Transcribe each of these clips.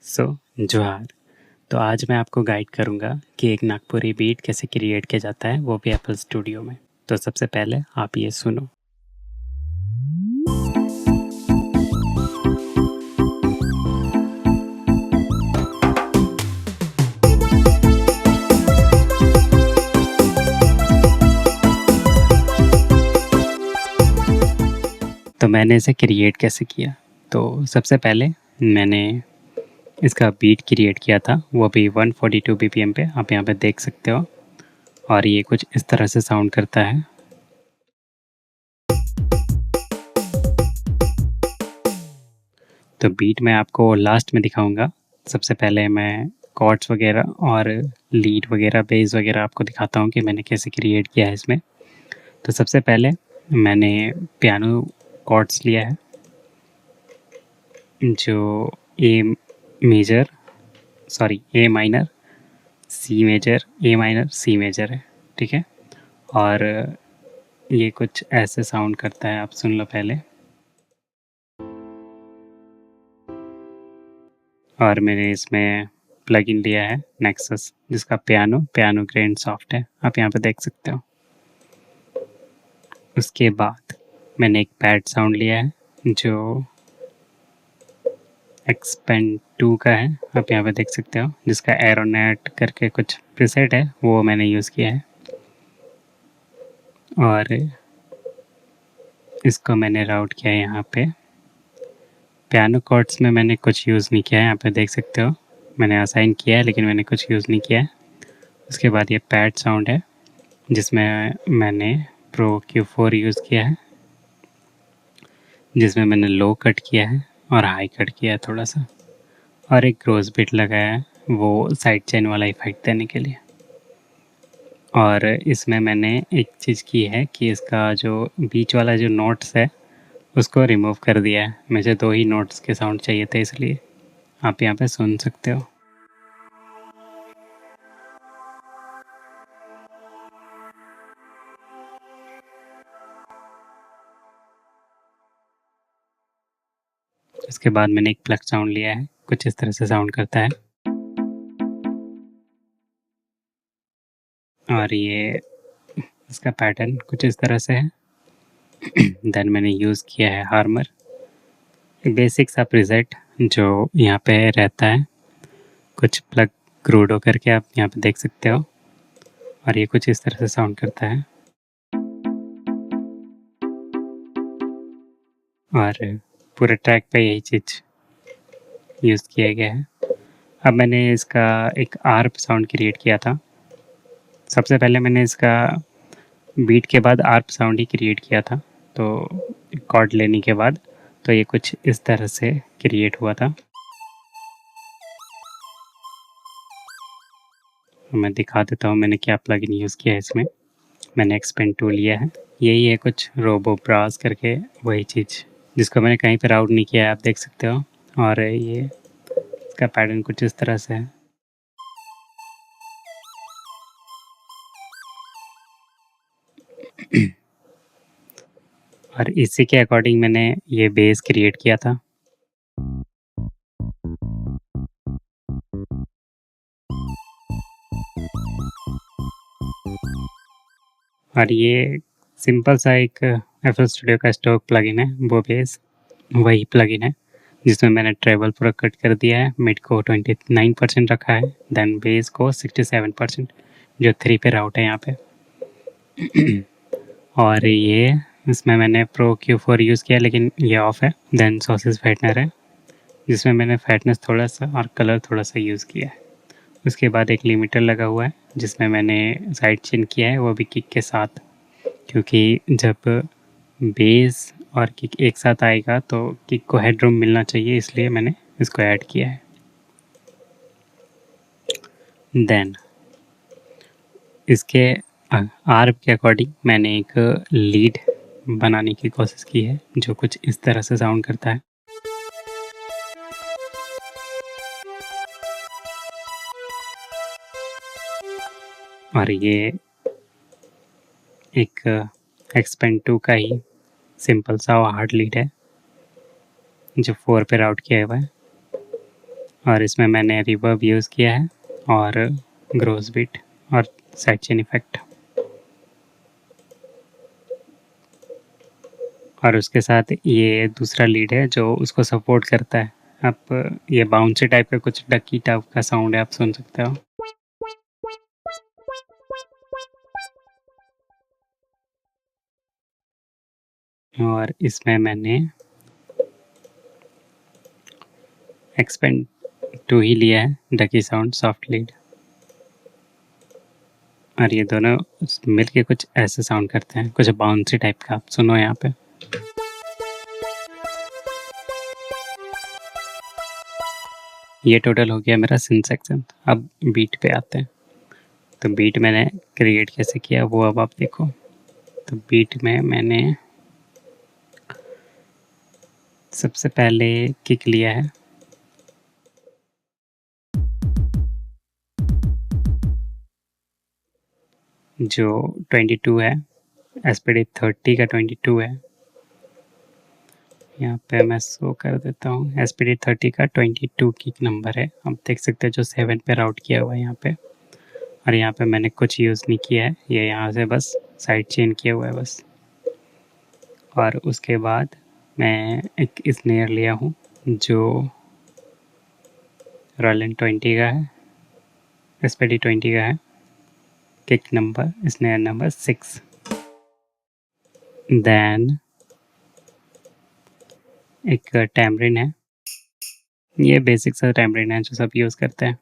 जोहार। तो आज मैं आपको गाइड करूँगा कि एक नागपुरी बीट कैसे क्रिएट किया जाता है, वो भी एफएल स्टूडियो में। तो सबसे पहले आप ये सुनो। तो मैंने इसे क्रिएट कैसे किया? तो सबसे पहले मैंने इसका बीट क्रिएट किया था, वो भी 142 बीपीएम पे, आप यहाँ पे देख सकते हो। और ये कुछ इस तरह से साउंड करता है। तो बीट मैं आपको लास्ट में दिखाऊंगा। सबसे पहले मैं कॉर्ड्स वगैरह और लीड वगैरह, बेस वगैरह आपको दिखाता हूँ कि मैंने कैसे क्रिएट किया है इसमें। तो सबसे पहले मैंने पियानो कॉर्ड्स लिया है, जो A major, sorry A minor, C major, A minor, C major है, ठीक है। और ये कुछ ऐसे साउंड करता है, आप सुन लो पहले। और मैंने इसमें प्लग इन लिया है नेक्सस, जिसका पियानो ग्रैंड सॉफ्ट है, आप यहाँ पे देख सकते हो। उसके बाद मैंने एक पैड साउंड लिया है, जो एक्सपेंड 2 का है, आप यहाँ पे देख सकते हो, जिसका एरोनेट करके कुछ प्रीसेट है, वो मैंने यूज़ किया है। और इसको मैंने राउट किया है यहाँ पे। पियानो कॉर्ड्स में मैंने कुछ यूज़ नहीं किया है, यहाँ पे देख सकते हो। मैंने असाइन किया है लेकिन मैंने कुछ यूज़ नहीं किया है। उसके बाद ये पैड साउंड है, जिसमें मैंने प्रो Q4 यूज़ किया है, जिसमें मैंने लो कट किया है और हाई कट किया है थोड़ा सा, और एक ग्रोस बिट लगाया है, वो साइड चेन वाला इफेक्ट देने के लिए। और इसमें मैंने एक चीज़ की है कि इसका जो बीच वाला जो नोट्स है, उसको रिमूव कर दिया है। मुझे 2 ही नोट्स के साउंड चाहिए थे, इसलिए आप यहाँ पे सुन सकते हो। इसके बाद मैंने एक प्लग साउंड लिया है, कुछ इस तरह से साउंड करता है। और ये इसका पैटर्न कुछ इस तरह से है। देन मैंने यूज़ किया है हार्मर, बेसिक सा प्रीसेट जो यहाँ पे रहता है, कुछ प्लग क्रूडो करके, आप यहाँ पे देख सकते हो। और ये कुछ इस तरह से साउंड करता है। और पूरे ट्रैक पे यही चीज़ यूज़ किया गया है। अब मैंने इसका एक आर्प साउंड क्रिएट किया था। सबसे पहले मैंने इसका बीट के बाद आर्प साउंड ही क्रिएट किया था, तो कॉर्ड लेने के बाद तो ये कुछ इस तरह से क्रिएट हुआ था। मैं दिखा देता हूँ मैंने क्या प्लगइन यूज़ किया है इसमें। मैंने एक्सपेंड 2 लिया है, यही है कुछ रोबो ब्रास करके, वही चीज़ जिसको मैंने कहीं पर आउट नहीं किया है, आप देख सकते हो। और ये इसका पैटर्न कुछ इस तरह से है। और इसी के अकॉर्डिंग मैंने ये बेस क्रिएट किया था। और ये सिंपल सा एक एफएल स्टूडियो का स्टॉक प्लगइन है, वो बेस वही प्लगइन है, जिसमें मैंने ट्रेवल पूरा कट कर दिया है। मिड को 29% रखा है, देन बेस को 67%, जो 3 पे राउट है यहाँ पे। और ये इसमें मैंने प्रो Q4 यूज़ किया, लेकिन ये ऑफ है। देन सॉसेस फैटनर है, जिसमें मैंने फैटनेस थोड़ा सा और कलर थोड़ा सा यूज़ किया है। उसके बाद एक लिमिटर लगा हुआ है, जिसमें मैंने साइड चेन किया है, वो भी किक के साथ, क्योंकि जब बेस और किक एक साथ आएगा तो किक को हेडरूम मिलना चाहिए, इसलिए मैंने इसको ऐड किया है। देन इसके आर्प के अकॉर्डिंग मैंने एक लीड बनाने की कोशिश की है, जो कुछ इस तरह से साउंड करता है। और ये एक एक्सपेंड 2 का ही सिंपल सा हार्ड लीड है, जो 4 पे राउट किया हुआ है। और इसमें मैंने रिवर्ब यूज़ किया है और ग्रोस बीट और साइड चेन इफेक्ट, और उसके साथ ये दूसरा लीड है जो उसको सपोर्ट करता है। आप ये बाउंसी टाइप का कुछ डकी टाइप का साउंड है, आप सुन सकते हो। और इसमें मैंने एक्सपेंड 2 ही लिया है, डकी साउंड सॉफ्ट लीड, और ये दोनों मिलके कुछ ऐसे साउंड करते हैं, कुछ बाउंसी टाइप का। आप सुनो यहाँ पे। ये टोटल हो गया मेरा सिंथ सेक्शन। अब बीट पे आते हैं। तो बीट मैंने क्रिएट कैसे किया वो अब आप देखो। तो बीट में मैंने सबसे पहले किक लिया है, जो 22 है, एसपीडी 30 का 22 है। यहाँ पे मैं शो कर देता हूँ, एसपीडी 30 का 22 किक नंबर है। आप देख सकते हैं जो 7 पे राउट किया हुआ है यहाँ पे। और यहाँ पे मैंने कुछ यूज़ नहीं किया है, ये यहाँ से बस साइड चेन किया हुआ है बस। और उसके बाद मैं एक स्नेयर लिया हूँ जो रोलैंड 20 का है, एसपीडी 20 का है, kick number snare number 6। Then एक टैमरिन है, ये बेसिक सा टैमरिन है जो सब यूज़ करते हैं।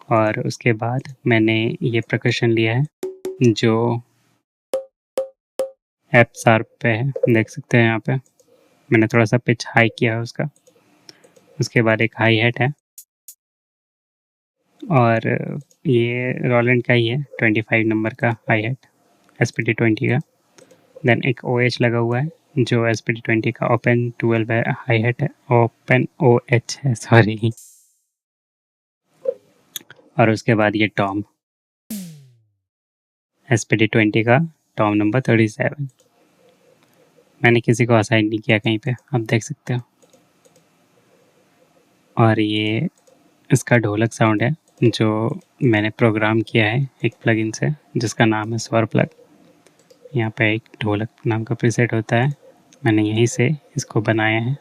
और उसके बाद मैंने ये परकशन लिया है जो एफ शार्प पे है, देख सकते हैं यहाँ पे मैंने थोड़ा सा पिच हाई किया है उसका। उसके बाद एक हाई हैट है, और ये रोलैंड का ही है, 25 नंबर का हाई हैट, एसपीडी 20 का। देन एक OH लगा हुआ है जो एसपीडी 20 का ओपन 12 है, हाई हैट है, ओपन OH है, सॉरी। और उसके बाद ये टॉम, एसपीडी 20 का टॉम नंबर 37। मैंने किसी को असाइन नहीं किया कहीं पे, आप देख सकते हो। और ये इसका ढोलक साउंड है जो मैंने प्रोग्राम किया है एक प्लगइन से, जिसका नाम है स्वर प्लग। यहाँ पे एक ढोलक नाम का प्रीसेट होता है, मैंने यहीं से इसको बनाया है।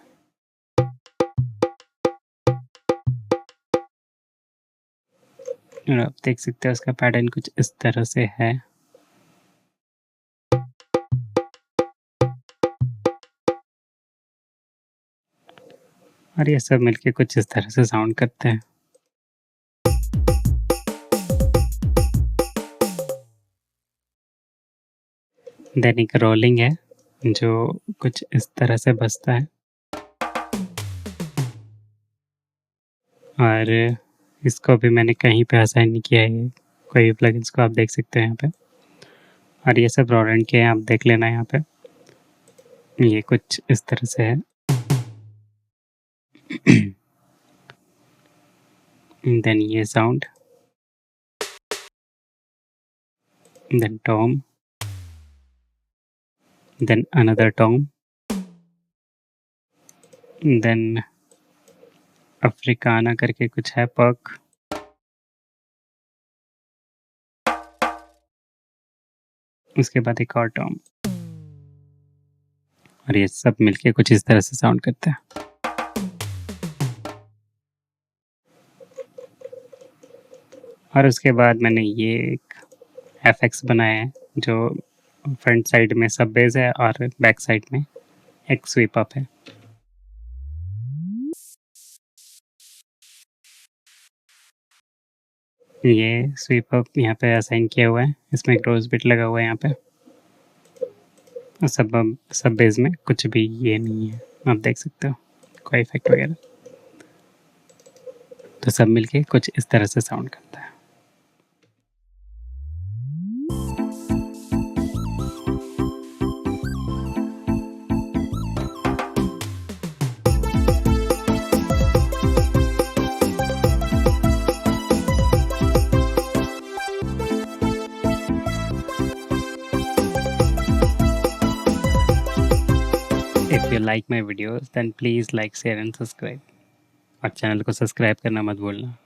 और आप देख सकते हो इसका पैटर्न कुछ इस तरह से है। और ये सब मिलके कुछ इस तरह से साउंड करते हैं। देन एक रोलिंग है जो कुछ इस तरह से बजता है। और इसको भी मैंने कहीं पे असाइन नहीं किया है, कोई भी प्लगइन्स को आप देख सकते हैं यहाँ पे। और ये सब रोलैंड के हैं, आप देख लेना यहाँ पे। ये कुछ इस तरह से है। देन ये sound, then tom, then another tom, then Africana करके कुछ है पर्क, उसके बाद एक और टॉम। और ये सब मिलके कुछ इस तरह से साउंड करता है। और उसके बाद मैंने ये एक एफएक्स बनाया है जो फ्रंट साइड में सब बेस है और बैक साइड में एक स्वीप अप है। ये स्वीप अप यहाँ पे असाइन किया हुआ है, इसमें ग्रोस बिट लगा हुआ है यहाँ पे। और सब बेस में कुछ भी ये नहीं है, आप देख सकते हो कोई इफेक्ट वगैरह। तो सब मिलके कुछ इस तरह से साउंड करता है। If you like my videos, then please like, share and subscribe. और चैनल को सब्सक्राइब करना मत भूलना।